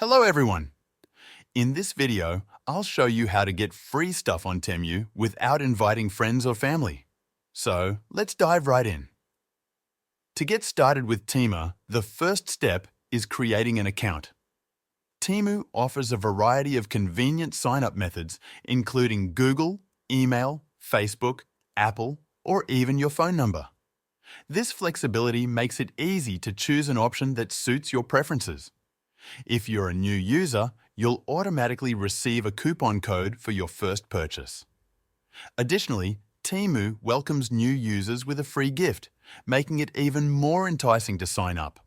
Hello everyone! In this video, I'll show you how to get free stuff on Temu without inviting friends or family. So, let's dive right in. To get started with Temu, the first step is creating an account. Temu offers a variety of convenient sign-up methods, including Google, email, Facebook, Apple, or even your phone number. This flexibility makes it easy to choose an option that suits your preferences. If you're a new user, you'll automatically receive a coupon code for your first purchase. Additionally, Temu welcomes new users with a free gift, making it even more enticing to sign up.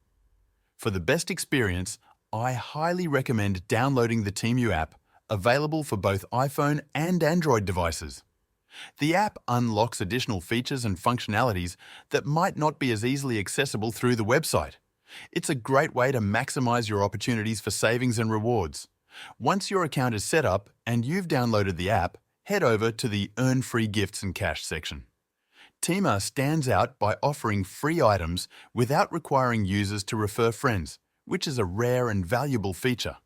For the best experience, I highly recommend downloading the Temu app, available for both iPhone and Android devices. The app unlocks additional features and functionalities that might not be as easily accessible through the website. It's a great way to maximize your opportunities for savings and rewards. Once your account is set up and you've downloaded the app, head over to the Earn Free Gifts and Cash section. Temu stands out by offering free items without requiring users to refer friends, which is a rare and valuable feature.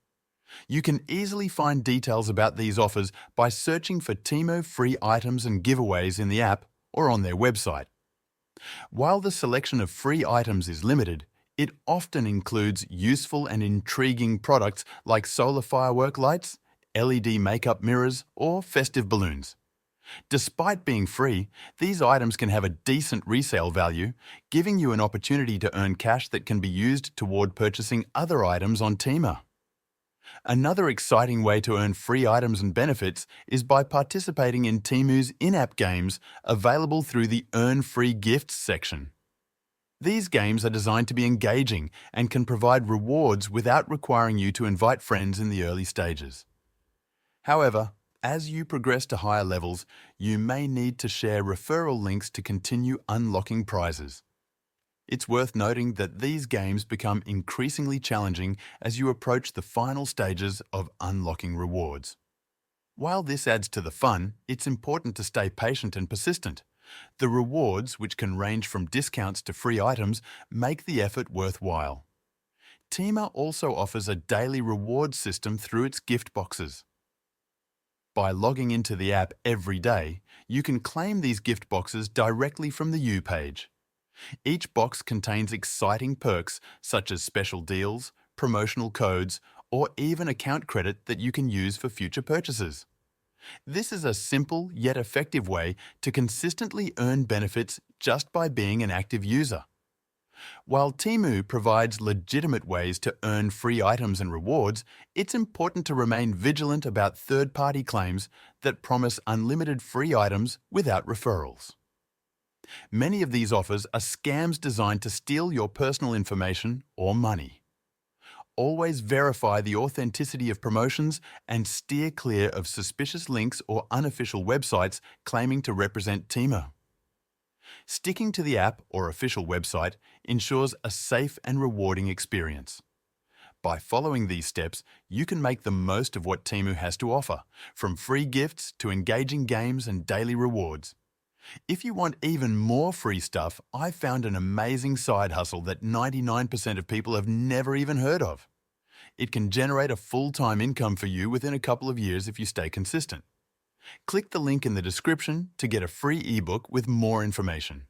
You can easily find details about these offers by searching for Temu free items and giveaways in the app or on their website. While the selection of free items is limited, it often includes useful and intriguing products like solar firework lights, LED makeup mirrors, or festive balloons. Despite being free, these items can have a decent resale value, giving you an opportunity to earn cash that can be used toward purchasing other items on Temu. Another exciting way to earn free items and benefits is by participating in Temu's in-app games available through the Earn Free Gifts section. These games are designed to be engaging and can provide rewards without requiring you to invite friends in the early stages. However, as you progress to higher levels, you may need to share referral links to continue unlocking prizes. It's worth noting that these games become increasingly challenging as you approach the final stages of unlocking rewards. While this adds to the fun, it's important to stay patient and persistent. The rewards, which can range from discounts to free items, make the effort worthwhile. Temu also offers a daily reward system through its gift boxes. By logging into the app every day, you can claim these gift boxes directly from the U page. Each box contains exciting perks such as special deals, promotional codes, or even account credit that you can use for future purchases. This is a simple yet effective way to consistently earn benefits just by being an active user. While Temu provides legitimate ways to earn free items and rewards, it's important to remain vigilant about third-party claims that promise unlimited free items without referrals. Many of these offers are scams designed to steal your personal information or money. Always verify the authenticity of promotions and steer clear of suspicious links or unofficial websites claiming to represent Temu. Sticking to the app or official website ensures a safe and rewarding experience. By following these steps, you can make the most of what Temu has to offer, from free gifts to engaging games and daily rewards. If you want even more free stuff, I've found an amazing side hustle that 99% of people have never even heard of. It can generate a full-time income for you within a couple of years if you stay consistent. Click the link in the description to get a free ebook with more information.